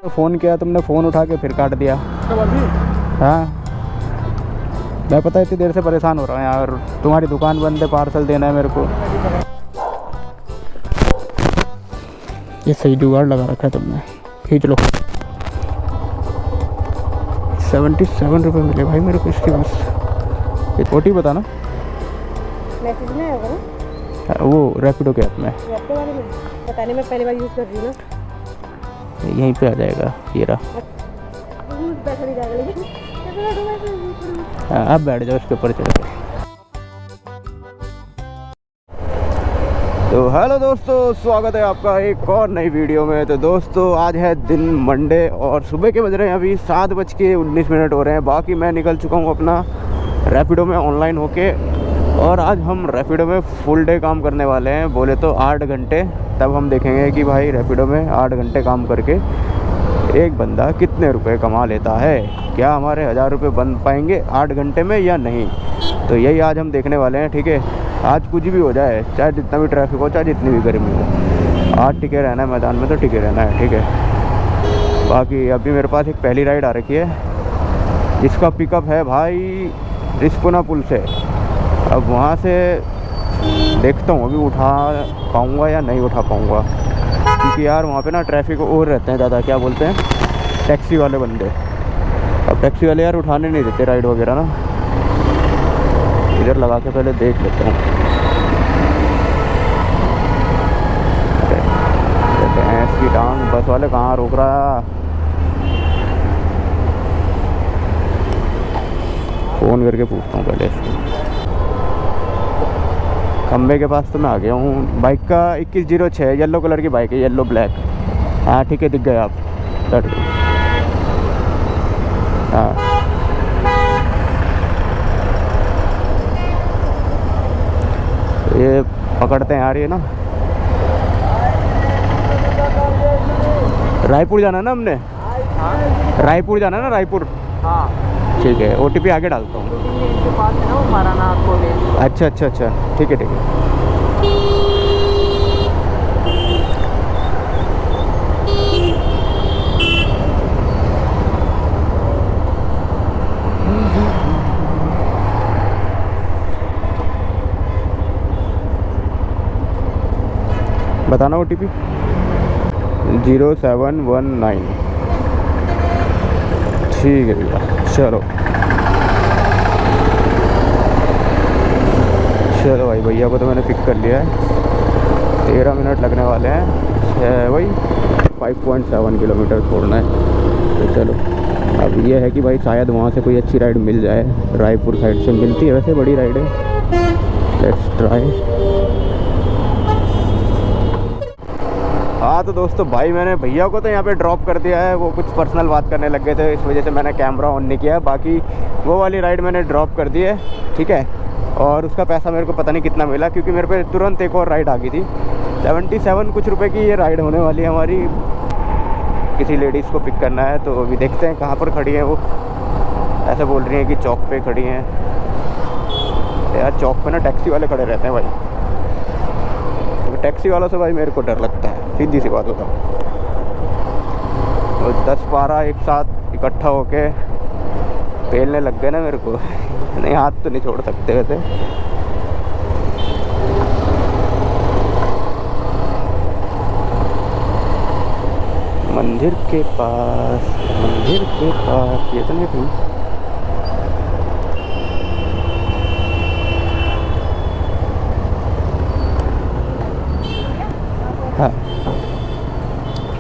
Phone किया तुमने, phone उठा के फिर काट दिया। हाँ मैं पता है इतनी देर से परेशान हो रहा हूँ यार, तुम्हारी दुकान बंद है, पार्सल देना है मेरे को। ये सही जुगाड़ लगा रखा है तुमने, खींच लो। 77 रुपये मिले भाई मेरे को इसके पास। ये ओटी बता ना, मैसेज में आएगा ना वो रैपिडो के ऐप में। रैपिडो वाले में पता नहीं, मैं पहली बार यूज़ कर रही हूँ ना। यहीं पे आ जाएगा ये रहा। पैसा नहीं जाएगा लेकिन आप बैठ जाओ इसके ऊपर चढ़ के। तो हेलो दोस्तों, स्वागत है आपका एक और नई वीडियो में। तो दोस्तों आज है दिन मंडे और सुबह के बज रहे हैं अभी 7:19 हो रहे हैं। बाकी मैं निकल चुका हूँ अपना रैपिडो में ऑनलाइन होके, और आज हम रैपिडो में फुल डे काम करने वाले हैं। बोले तो 8 घंटे, तब हम देखेंगे कि भाई रैपिडो में 8 घंटे काम करके एक बंदा कितने रुपए कमा लेता है। क्या हमारे 1000 रुपये बन पाएंगे 8 घंटे में या नहीं, तो यही आज हम देखने वाले हैं। ठीक है, आज कुछ भी हो जाए, चाहे जितना भी ट्रैफिक हो, चाहे जितनी भी गर्मी हो, आज टिके रहना है मैदान में, तो टिके रहना है। ठीक है, बाकी अभी मेरे पास एक पहली राइड आ रखी है, इसका पिकअप है भाई रिस्पुना पुल से। अब वहाँ से देखता हूँ अभी उठा पाऊँगा या नहीं उठा पाऊँगा, क्योंकि यार वहाँ पे ना ट्रैफिक और रहते हैं ज़्यादा, क्या बोलते हैं, टैक्सी वाले बंदे। अब टैक्सी वाले यार उठाने नहीं देते राइड वगैरह ना। इधर लगा के पहले देख लेता हूँ। भैंस की टांग, बस वाले कहाँ रोक रहा। फ़ोन करके पूछता हूँ पहले इसको। खम्बे के पास तो मैं आ गया हूँ। बाइक का 2106 येलो कलर की बाइक है, येलो ब्लैक। हाँ ठीक है, दिख गए आप, चढ़ गए। हाँ ये पकड़ते हैं यार, ये ना रायपुर जाना है ना हमने। रायपुर जाना है ना, रायपुर। हाँ ठीक है, OTP आगे डालता हूँ। के पास है ना वो मारानाथ कॉलेज। अच्छा अच्छा अच्छा, ठीक है ठीक है। बताना OTP 0719। ठीक है भैया, चलो चलो भाई, भैया को तो मैंने पिक कर लिया है। 13 मिनट लगने वाले हैं, वही 5.7 किलोमीटर छोड़ना है। तो चलो, अब ये है कि भाई शायद वहाँ से कोई अच्छी राइड मिल जाए। रायपुर साइड से मिलती है वैसे, बड़ी राइड है। Let's try. हाँ तो दोस्तों भाई, मैंने भैया को तो यहाँ पे ड्रॉप कर दिया है। वो कुछ पर्सनल बात करने लग गए थे, इस वजह से मैंने कैमरा ऑन नहीं किया। बाकी वो वाली राइड मैंने ड्रॉप कर दी है, ठीक है। और उसका पैसा मेरे को पता नहीं कितना मिला, क्योंकि मेरे पे तुरंत एक और राइड आ गई थी। 77 कुछ रुपए की ये राइड होने वाली है हमारी। किसी लेडीज़ को पिक करना है, तो अभी देखते हैं कहाँ पर खड़ी है वो। ऐसे बोल रही हैं कि चौक पे खड़ी हैं। यार चौक पे ना टैक्सी वाले खड़े रहते हैं भाई, तो टैक्सी वालों से भाई मेरे को डर लगता है, सीधी सी बात होता है। तो 10-12 एक साथ इकट्ठा होके पेलने लग गए ना मेरे को। नहीं, हाथ तो नहीं छोड़ सकते वैसे। मंदिर के पास, मंदिर के पास, ये तो नहीं थी। हाँ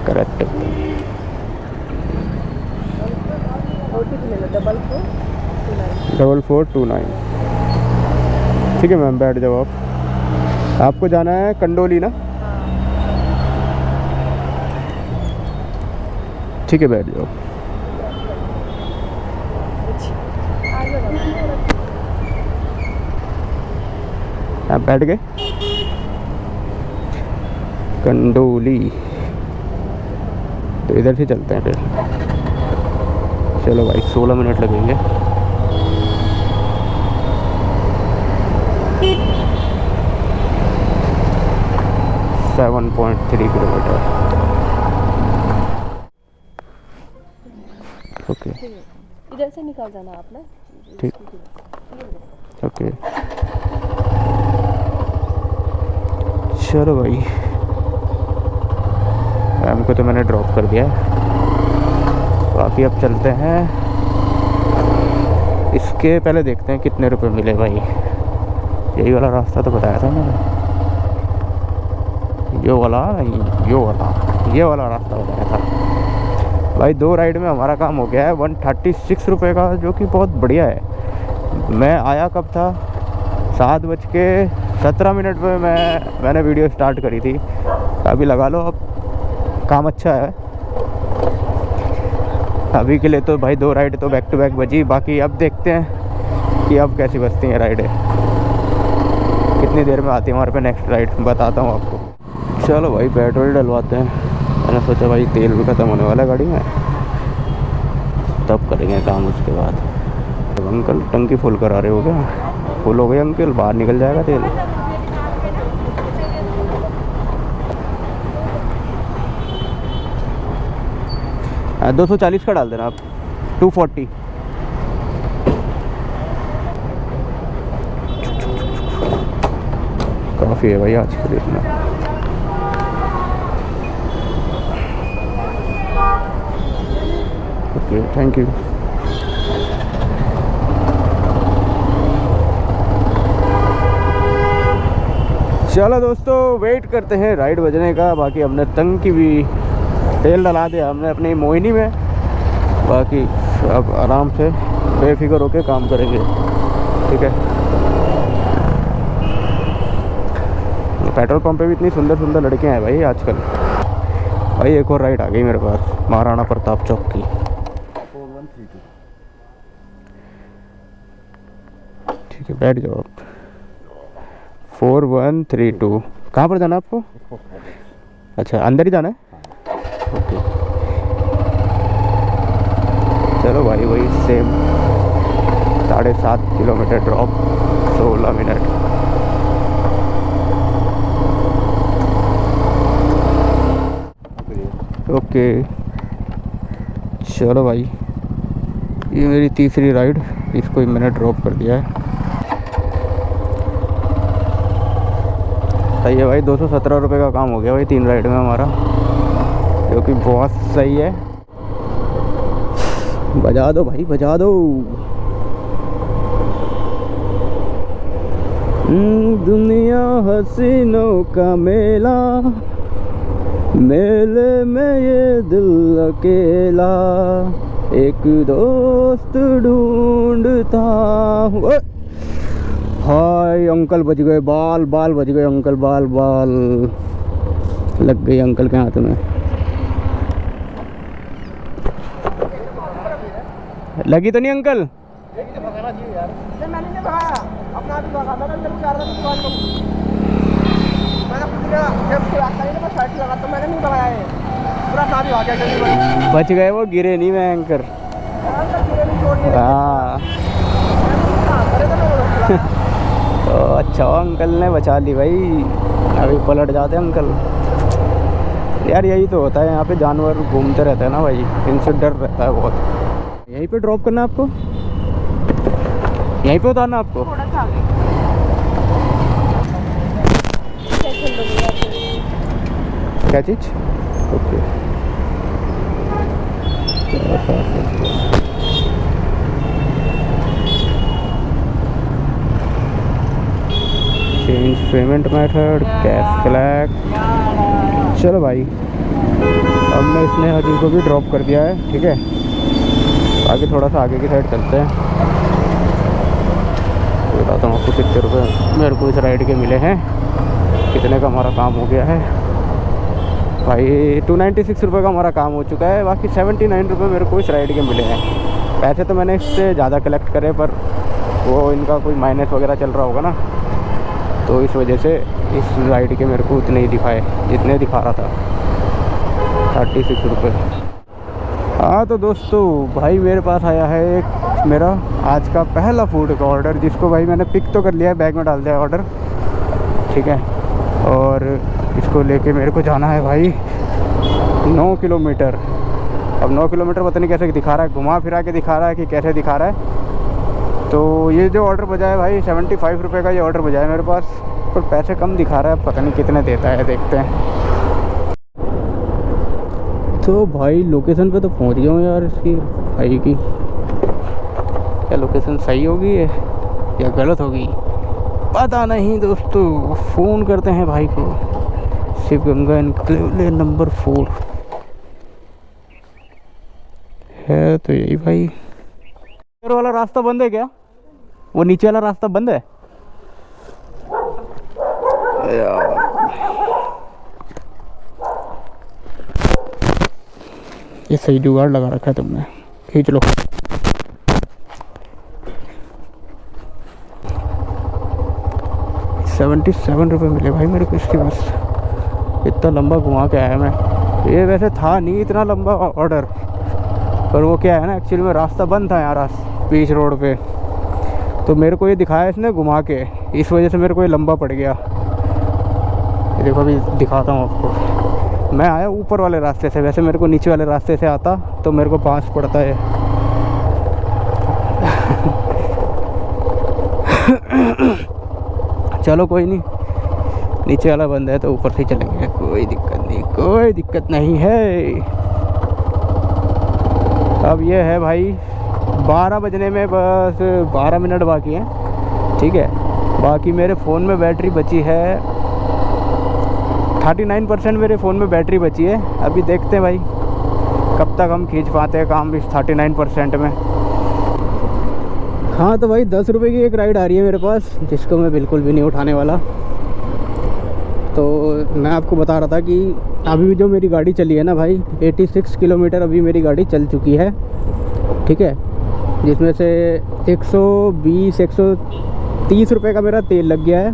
करेक्ट। OTP ले लो 4429। 4429। ठीक है मैम, बैठ जाओ आप। आपको जाना है कंडोली ना? ठीक है, बैठ जाओ। आप बैठ गए? कंडोली, तो इधर से चलते हैं फिर। चलो भाई, 16 मिनट लगेंगे। 7.3 किलोमीटर। ओके ठीक है, इधर से निकाल जाना आप ना। ठीक, ओके चलो भाई, हमको तो मैंने ड्रॉप कर दिया है, बाकी अब चलते हैं। इसके पहले देखते हैं कितने रुपए मिले भाई। यही वाला रास्ता तो बताया था मैंने, ये वाला ये वाला रास्ता बताया था भाई। 2 राइड में हमारा काम हो गया है 136 रुपये का, जो कि बहुत बढ़िया है। मैं आया कब था, 7:17 पे मैंने वीडियो स्टार्ट करी थी। अभी लगा लो, अब काम अच्छा है। अभी के लिए तो भाई 2 राइड तो बैक टू बैक बजी, बाकी अब देखते हैं कि अब कैसी बजती हैं राइडें, कितनी देर में आती है हमारे पे नेक्स्ट राइड, बताता हूँ आपको। चलो भाई पेट्रोल डलवाते हैं। मैंने सोचा भाई तेल भी ख़त्म होने वाला है गाड़ी में, तब करेंगे काम उसके बाद। तो अंकल टंकी फुल करा रहे हो क्या? फुल हो गई अंकल, बाहर निकल जाएगा तेल। 240 का डाल देना आप, 240। काफ़ी है भाई आज के लिए इतना। Okay thank you. चलो दोस्तों, वेट करते हैं राइड बजने का। बाकी हमने टंकी भी तेल डला दिया हमने अपनी मोहिनी में, बाकी अब आराम से बेफिक्र होके काम करेंगे, ठीक है। पेट्रोल पंप पे भी इतनी सुंदर सुंदर लड़कियां हैं भाई आजकल। भाई एक और राइड आ गई मेरे पास, महाराणा प्रताप चौक की। 4132। ठीक है, बैठ जाओ आप। 4132 कहाँ पर जाना है आपको? अच्छा, अंदर ही जाना है? ओके चलो भाई, वही same 7.5 kilometre drop, 16 minute. Okay चलो भाई, ये मेरी तीसरी राइड, इसको ही मैंने ड्रॉप कर दिया है। सही है भाई, 217 रुपये का काम हो गया भाई 3 राइड में हमारा, जो कि बहुत सही है। बजा दो भाई, बजा दो। दुनिया हसीनों का मेला, मेले में ये दिल अकेला, एक दोस्त ढूंढता हूँ। हाय अंकल बज गए, बाल बज गए अंकल, बाल लग गई अंकल के हाथ में। लगी तो नहीं अंकल? बच गए वो, गिरे नहीं मैं एंकर। हाँ तो अच्छा अंकल ने बचा ली भाई, अभी पलट जाते अंकल। यार यही तो होता है, यहाँ पे जानवर घूमते रहते हैं ना भाई, इनसे डर रहता है बहुत। यहीं पे ड्रॉप करना आपको, यहीं पे उतारना आपको? थोड़ा सा आगे। क्या चीज़? Okay change payment method, cash collect. चलो भाई, अब मैं इसने अजीब को भी ड्रॉप कर दिया है, ठीक है। आगे थोड़ा सा आगे की साइड चलते हैं, बताता हूँ आपको कितने रुपए मेरे को इस राइड के मिले हैं, कितने का हमारा काम हो गया है भाई। 296 रुपये का हमारा काम हो चुका है, बाकी 79 रुपये मेरे को इस राइड के मिले हैं। पैसे तो मैंने इससे ज़्यादा कलेक्ट करे, पर वो इनका कोई माइनस वगैरह चल रहा होगा ना, तो इस वजह से इस राइड के मेरे को उतने ही दिखाए जितने दिखा रहा था, 36 रुपये। हाँ तो दोस्तों भाई, मेरे पास आया है एक मेरा आज का पहला फूड का ऑर्डर, जिसको भाई मैंने पिक तो कर लिया है, बैग में डाल दिया ऑर्डर, ठीक है। और इसको लेके मेरे को जाना है भाई 9 किलोमीटर अब 9 किलोमीटर पता नहीं कैसे दिखा रहा है, घुमा फिरा के दिखा रहा है कि कैसे दिखा रहा है। तो ये जो ऑर्डर बजा है भाई 75 रुपये का ये ऑर्डर बजा है मेरे पास, पर पैसे कम दिखा रहा है, पता नहीं कितने देता है, देखते हैं। तो भाई लोकेशन पे तो पहुंच गया हूँ यार इसकी भाई की। क्या लोकेशन सही होगी या गलत होगी पता नहीं दोस्तों। फ़ोन करते हैं भाई को। Shiv Ganga Enclave lane number 4 है तो यही भाई। ऊपर वाला रास्ता बंद है क्या? वो नीचे वाला रास्ता बंद है यार। ये सही जुगाड़ लगा रखा है तुमने, खींच लो। ₹77 मिले भाई मेरे को इसके बस। इतना लंबा घुमा के आया मैं। ये वैसे था नहीं इतना लंबा ऑर्डर, पर वो क्या है ना, एक्चुअली में रास्ता बंद था यार बीच रोड पे, तो मेरे को ये दिखाया इसने घुमा के, इस वजह से मेरे को ये लंबा पड़ गया। ये देखो अभी दिखाता हूँ आपको। मैं आया ऊपर वाले रास्ते से, वैसे मेरे को नीचे वाले रास्ते से आता तो मेरे को पास पड़ता है। चलो कोई नहीं, नीचे वाला बंद है तो ऊपर से चलेंगे, कोई दिक्कत नहीं, कोई दिक्कत नहीं है। अब ये है भाई 12 बजने में बस 12 मिनट बाकी हैं, ठीक है। बाकी मेरे फ़ोन में बैटरी बची है 39% मेरे फ़ोन में बैटरी बची है। अभी देखते हैं भाई कब तक हम खींच पाते हैं काम इस 39% में। हाँ तो भाई 10 रुपये की एक राइड आ रही है मेरे पास, जिसको मैं बिल्कुल भी नहीं उठाने वाला। तो मैं आपको बता रहा था कि अभी जो मेरी गाड़ी चली है ना भाई 86 किलोमीटर अभी मेरी गाड़ी चल चुकी है, ठीक है। जिसमें से 120-130 रुपये का मेरा तेल लग गया है,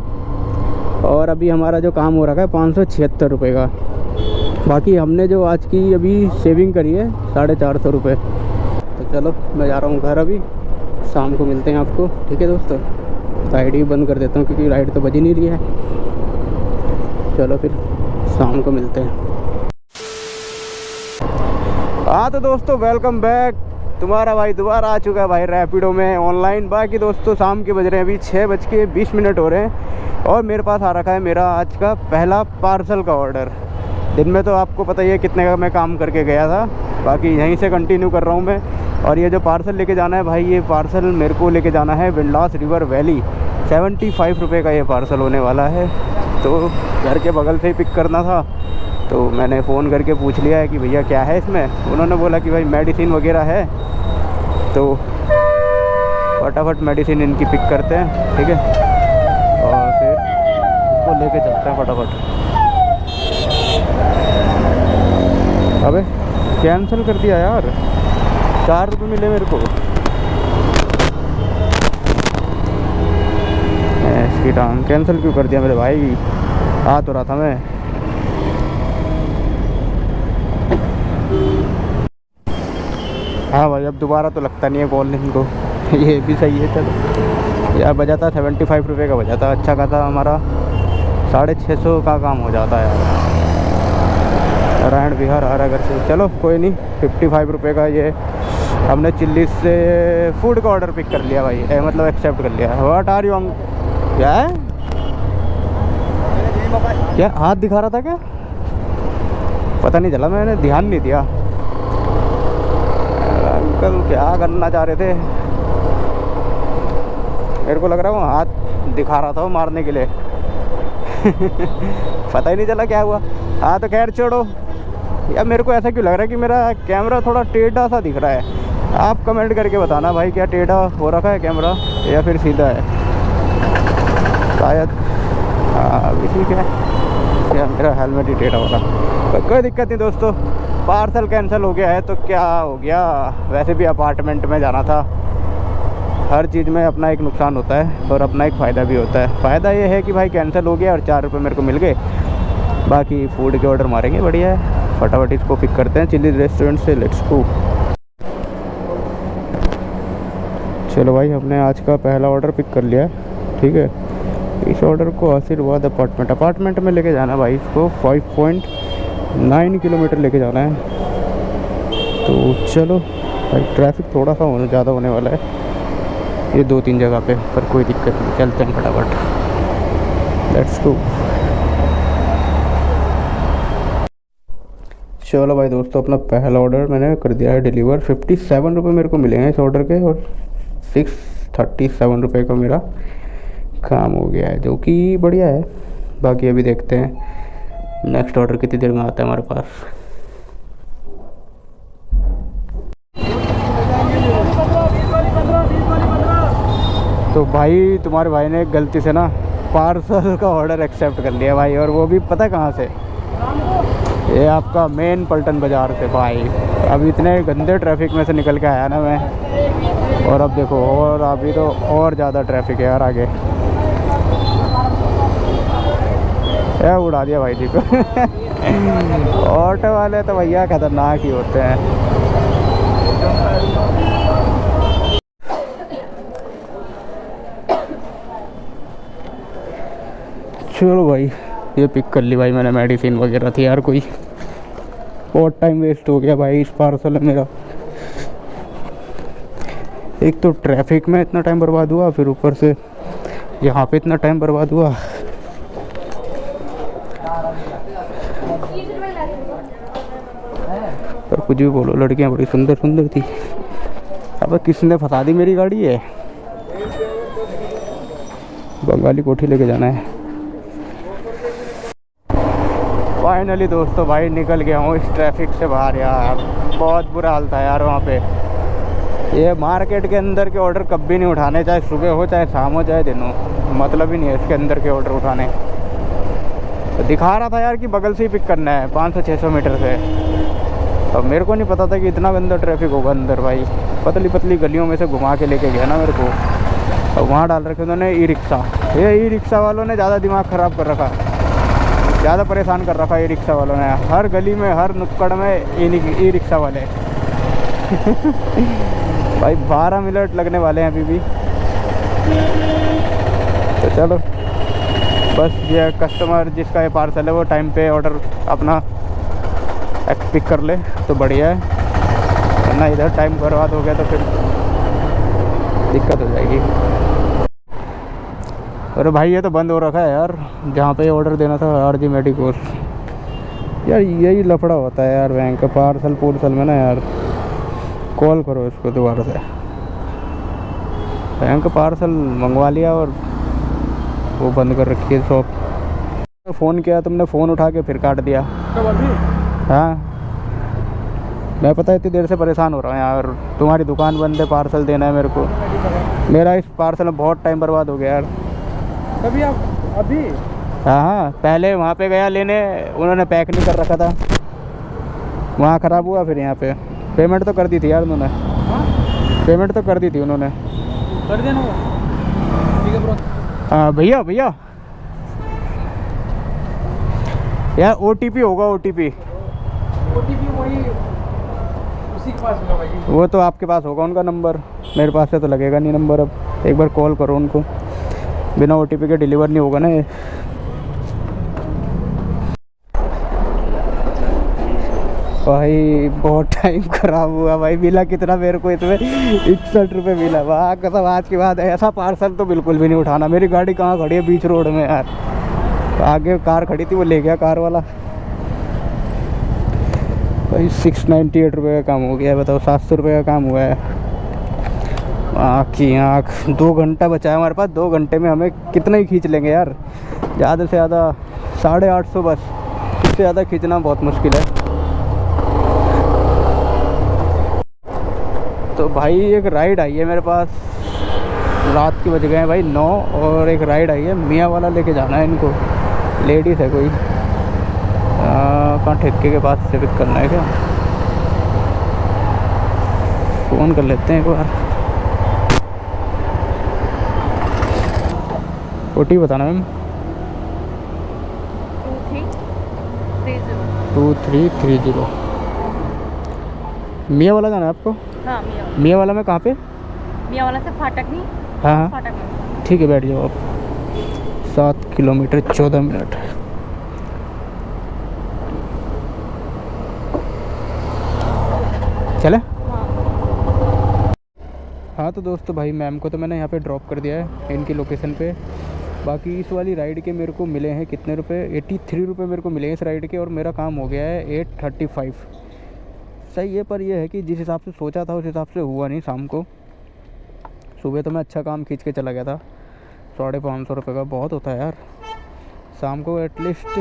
और अभी हमारा जो काम हो रहा है 576 रुपये का। बाकी हमने जो आज की अभी सेविंग करी है 450 रुपये। तो चलो मैं जा रहा हूँ घर, अभी शाम को मिलते हैं आपको, ठीक है दोस्तों। राइड ही बंद कर देता हूँ क्योंकि राइड तो बज ही नहीं रही है। चलो फिर शाम को मिलते हैं। हाँ तो दोस्तों वेलकम बैक, तुम्हारा भाई दोबारा आ चुका है भाई रैपिडो में ऑनलाइन। बाकी दोस्तों शाम के बज रहे हैं अभी 6:20 हो रहे हैं, और मेरे पास आ रखा है मेरा आज का पहला पार्सल का ऑर्डर। दिन में तो आपको पता ही है कितने का मैं काम करके गया था, बाकी यहीं से कंटिन्यू कर रहा हूँ मैं। और ये जो पार्सल लेके जाना है भाई, ये पार्सल मेरे को लेके जाना है विंडास रिवर वैली। 75 रुपये का ये पार्सल होने वाला है। तो घर के बगल से ही पिक करना था, तो मैंने फ़ोन करके पूछ लिया है कि भैया क्या है इसमें। उन्होंने बोला कि भाई मेडिसिन वगैरह है, तो फटाफट मेडिसिन इनकी पिक करते हैं, ठीक है, और फिर इसको लेके चलते हैं फटाफट। अबे कैंसिल कर दिया यार, 4 रुपये मिले मेरे को। इसकी टांग कैंसिल क्यों कर दिया मेरे भाई, आ तो रहा था मैं। हाँ भाई अब दोबारा तो लगता नहीं है कॉल इनको, ये भी सही है। चलो यार बजा था 75 रुपये का बजा था, अच्छा खासा हमारा 650 का काम हो जाता है यार। नारायण विहार हरागढ़ से, चलो कोई नहीं। 55 रुपये का ये हमने चिल्ली से फूड का ऑर्डर पिक कर लिया भाई, मतलब एक्सेप्ट कर लिया। व्हाट आर यू, क्या है, क्या हाथ दिखा रहा था क्या, पता नहीं चला, मैंने ध्यान नहीं दिया। अंकल क्या करना चाह रहे थे, मेरे को लग रहा है वो हाथ दिखा रहा था वो मारने के लिए। पता ही नहीं चला क्या हुआ। हाँ तो खैर छोड़ो यार, मेरे को ऐसा क्यों लग रहा है कि मेरा कैमरा थोड़ा टेढ़ा सा दिख रहा है। आप कमेंट करके बताना भाई, क्या टेढ़ा हो रखा है कैमरा या फिर सीधा है, शायद। हाँ अभी ठीक है, क्या मेरा हेलमेट ही टेढ़ा हो रहा, तो कोई दिक्कत नहीं दोस्तों। पार्सल कैंसिल हो गया है तो क्या हो गया, वैसे भी अपार्टमेंट में जाना था। हर चीज़ में अपना एक नुकसान होता है और अपना एक फ़ायदा भी होता है। फ़ायदा ये है कि भाई कैंसिल हो गया और 4 रुपये मेरे को मिल गए। बाकी फूड के ऑर्डर मारेंगे, बढ़िया है। फटाफट इसको पिक करते हैं चिल्ली रेस्टोरेंट से, लेट्स गो। चलो भाई हमने आज का पहला ऑर्डर पिक कर लिया है, ठीक है। इस ऑर्डर को आशीर्वाद अपार्टमेंट में लेके जाना भाई इसको। 5.9 किलोमीटर लेके जाना है। तो चलो भाई, ट्रैफिक थोड़ा सा ज़्यादा होने वाला है ये 2-3 जगह पे, पर कोई दिक्कत नहीं, चलते हैं फटाफट, लेट्स गो। चलो भाई दोस्तों, अपना पहला ऑर्डर मैंने कर दिया है डिलीवर। 57 रुपये मेरे को मिलेंगे इस ऑर्डर के, और 637 रुपये का मेरा काम हो गया है, जो कि बढ़िया है। बाकी अभी देखते हैं नेक्स्ट ऑर्डर कितनी देर में आता है हमारे पास। तो भाई तुम्हारे भाई ने गलती से ना पार्सल का ऑर्डर एक्सेप्ट कर लिया भाई, और वो भी पता कहाँ से, ये आपका मेन पलटन बाज़ार से भाई। अब इतने गंदे ट्रैफिक में से निकल के आया ना मैं, और अब देखो, और अभी तो और ज़्यादा ट्रैफिक है यार आगे। क्या उड़ा दिया भाई जी को। ऑटो वाले तो भैया खतरनाक ही होते हैं। चलो भाई, ये पिक कर ली भाई मैंने, मेडिसिन वगैरह थी यार, कोई बहुत टाइम वेस्ट हो गया भाई इस पार्सल में मेरा। एक तो ट्रैफिक में इतना टाइम बर्बाद हुआ, फिर ऊपर से यहाँ पे इतना टाइम बर्बाद हुआ। पर कुछ भी बोलो, लड़कियां बड़ी सुंदर सुंदर थी। अब किसने फंसा दी मेरी गाड़ी है। बंगाली कोठी लेके जाना है। फाइनली दोस्तों भाई निकल गया हूँ इस ट्रैफिक से बाहर यार। बहुत बुरा हाल था यार वहाँ पे। ये मार्केट के अंदर के ऑर्डर कभी नहीं उठाने, चाहे सुबह हो चाहे शाम हो चाहे दिन हो, मतलब ही नहीं है इसके अंदर के ऑर्डर उठाने। तो दिखा रहा था यार कि बगल से ही पिक करना है 500-600 मीटर से। अब मेरे को नहीं पता था कि इतना गंदा ट्रैफिक होगा अंदर भाई। पतली पतली गलियों में से घुमा के लेके गया ना मेरे को। और वहाँ डाल रखे उन्होंने ई रिक्शा। ये ई रिक्शा वालों ने ज़्यादा दिमाग ख़राब कर रखा, ज़्यादा परेशान कर रखा ई रिक्शा वालों ने। हर गली में हर नुक्कड़ में ई रिक्शा वाले। भाई 12 मिनट लगने वाले हैं अभी भी। तो चलो बस, ये कस्टमर जिसका ये पार्सल है वो टाइम पे ऑर्डर अपना पिक कर ले तो बढ़िया है, वरना इधर टाइम बर्बाद हो गया तो फिर दिक्कत हो जाएगी। अरे भाई ये तो बंद हो रखा है यार, जहाँ पे ऑर्डर देना था आरजी मेडिकोस। यार यही लफड़ा होता है यार बैंक का पार्सल में ना यार। कॉल करो इसको दोबारा से। बैंक का पार्सल मंगवा लिया और वो बंद कर रखी है शॉप। फ़ोन किया तुमने, फ़ोन उठा के फिर काट दिया। हाँ मैं पता है इतनी देर से परेशान हो रहा हूँ यार। तुम्हारी दुकान बंद है, पार्सल देना है मेरे को। मेरा इस पार्सल में बहुत टाइम बर्बाद हो गया यार। कभी आप अभी? हाँ पहले वहाँ पे गया लेने, उन्होंने पैक नहीं कर रखा था, वहाँ ख़राब हुआ। फिर यहाँ पे पेमेंट तो कर दी थी यार उन्होंने। पेमेंट तो कर दी थी उन्होंने। कर देना ठीक है ब्रो। हाँ भैया यार OTP होगा, OTP वही उसी के पास होगा भाई। वो तो आपके पास होगा उनका नंबर, मेरे पास से तो लगेगा नहीं नंबर। अब एक बार कॉल करो उनको, बिना OTP के डिलीवर नहीं होगा ना ये। भाई बहुत टाइम खराब हुआ भाई। मिला कितना मेरे को इसमें? 61 रुपये मिला। वाह कसम, आज के बाद ऐसा पार्सल तो बिल्कुल भी नहीं उठाना। मेरी गाड़ी कहाँ खड़ी है? बीच रोड में यार। आगे कार खड़ी थी, वो ले गया कार वाला। भाई 698 रुपये का काम हो गया है, बताओ। 700 रुपये का काम हुआ है। आँख की आँख। 2 घंटा बचा है हमारे पास। 2 घंटे में हमें कितना ही खींच लेंगे यार? ज़्यादा से ज़्यादा 850 बस। इससे ज़्यादा खींचना बहुत मुश्किल है। तो भाई एक राइड आई है मेरे पास, रात के बज गए हैं भाई 9, और एक राइड आई है मियाँ वाला लेके जाना है इनको। लेडीज़ है कोई, कहाँ ठेके के पास से पिक करना है क्या? फ़ोन कर लेते हैं एक बार। OTP बताना मैम। 2330। मियाँ वाला जाना है आपको? हाँ मियाँ वाला में कहाँ पे? मियाँ वाला से फाटक नहीं। हाँ फाटक में। ठीक है, बैठ जाओ आप। 7 किलोमीटर 14 मिनट। चले। हाँ। हाँ तो दोस्तों भाई मैम को तो मैंने यहाँ पे ड्रॉप कर दिया है इनकी लोकेशन पे। बाकी इस वाली राइड के मेरे को मिले हैं कितने रुपए, 83 रुपये मेरे को मिले हैं इस राइड के, और मेरा काम हो गया है 8:35। सही है, पर यह है कि जिस हिसाब से सोचा था उस हिसाब से हुआ नहीं शाम को। सुबह तो मैं अच्छा काम खींच के चला गया था, 550 रुपये का बहुत होता है यार। शाम को एटलीस्ट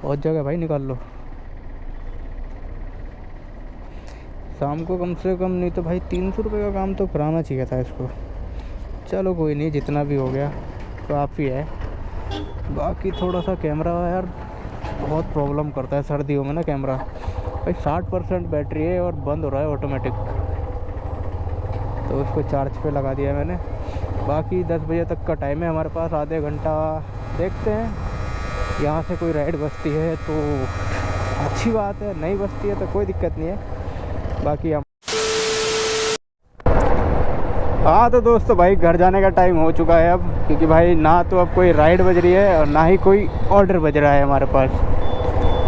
बहुत जगह भाई निकाल लो, शाम को कम से कम नहीं तो भाई 300 रुपये का काम तो कराना चाहिए था इसको। चलो कोई नहीं, जितना भी हो गया काफ़ी है। बाकी थोड़ा सा कैमरा यार बहुत प्रॉब्लम करता है सर्दियों में ना कैमरा भाई। 60% बैटरी है और बंद हो रहा है ऑटोमेटिक, तो उसको चार्ज पे लगा दिया मैंने। बाकी 10 बजे तक का टाइम है हमारे पास, आधे घंटा देखते हैं। यहाँ से कोई राइड बचती है तो अच्छी बात है, नहीं बचती है तो कोई दिक्कत नहीं है। बाकी हम हाँ तो दोस्तों भाई घर जाने का टाइम हो चुका है अब, क्योंकि भाई ना तो अब कोई राइड बज रही है और ना ही कोई ऑर्डर बज रहा है हमारे पास।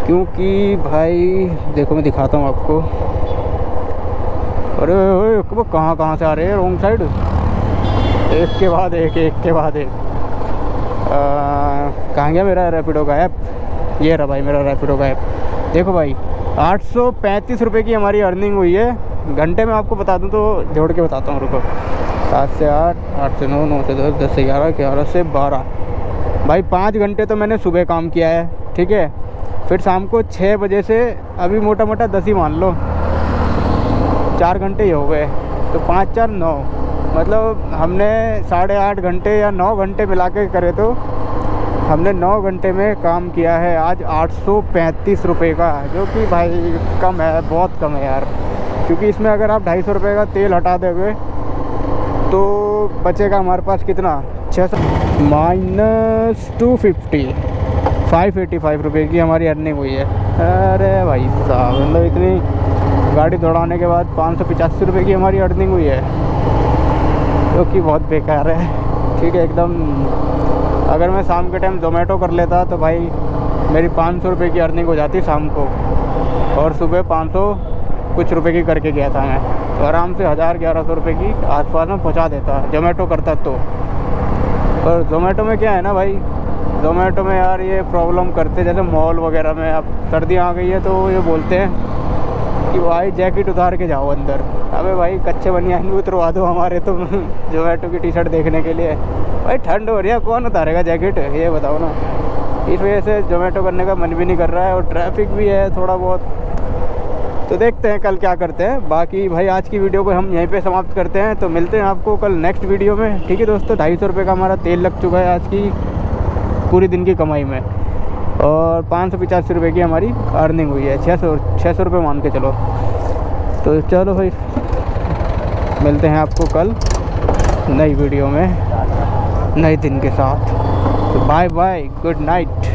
क्योंकि भाई देखो मैं दिखाता हूँ आपको, अरे वो कहाँ से आ रहे हैं रॉन्ग साइड, एक के बाद एक, एक के बाद एक। कहाँ गया मेरा रैपिडो का ऐप, ये रहा भाई मेरा रैपिडो का ऐप। देखो भाई 835 रुपये की हमारी अर्निंग हुई है घंटे में। आपको बता दूं तो जोड़ के बताता हूँ, रुको। 7 से 8, 8 से 9, 9 से 10, 10 से 11, 11 से 12। भाई 5 घंटे तो मैंने सुबह काम किया है, ठीक है। फिर शाम को 6 बजे से अभी मोटा मोटा 10 ही मान लो, 4 घंटे ही हो गए, तो 5 4 9, मतलब हमने 8.5 घंटे या 9 घंटे मिला के करे तो हमने 9 घंटे में काम किया है आज 835 रुपये का, जो कि भाई कम है, बहुत कम है यार। क्योंकि इसमें अगर आप 250 रुपये का तेल हटा दोगे तो बचेगा हमारे पास कितना, 600 माइनस 250, 585 रुपये की हमारी अर्निंग हुई है। अरे भाई साहब, मतलब इतनी गाड़ी दौड़ाने के बाद 585 रुपये की हमारी अर्निंग हुई है, जो कि बहुत बेकार है, ठीक है एकदम। अगर मैं शाम के टाइम ज़ोमैटो कर लेता तो भाई मेरी 500 रुपये की अर्निंग हो जाती शाम को, और सुबह 500 कुछ रुपए की करके गया था मैं, तो आराम से 1000-1100 रुपये की आसपास में पहुंचा देता ज़ोमैटो करता तो। पर ज़ोमैटो में क्या है ना भाई, ज़ोमैटो में यार ये प्रॉब्लम करते, जैसे मॉल वगैरह में अब सर्दियाँ आ गई है तो ये बोलते हैं कि भाई जैकेट उतार के जाओ अंदर। अबे भाई कच्चे बनियान भी उतरवा दो हमारे तो ज़ोमैटो की टी-शर्ट देखने के लिए। भाई ठंड हो रही है, कौन उतारेगा जैकेट, ये बताओ ना। इस वजह से ज़ोमैटो करने का मन भी नहीं कर रहा है, और ट्रैफिक भी है थोड़ा बहुत, तो देखते हैं कल क्या करते हैं। बाकी भाई आज की वीडियो को हम यहीं पे समाप्त करते हैं, तो मिलते हैं आपको कल नेक्स्ट वीडियो में, ठीक है दोस्तों। 250 रुपये का हमारा तेल लग चुका है आज की पूरी दिन की कमाई में, और 585 रुपये की हमारी अर्निंग हुई है, 600 रुपये मान के चलो। तो चलो भाई मिलते हैं आपको कल नई वीडियो में नए दिन के साथ। तो बाय बाय, गुड नाइट।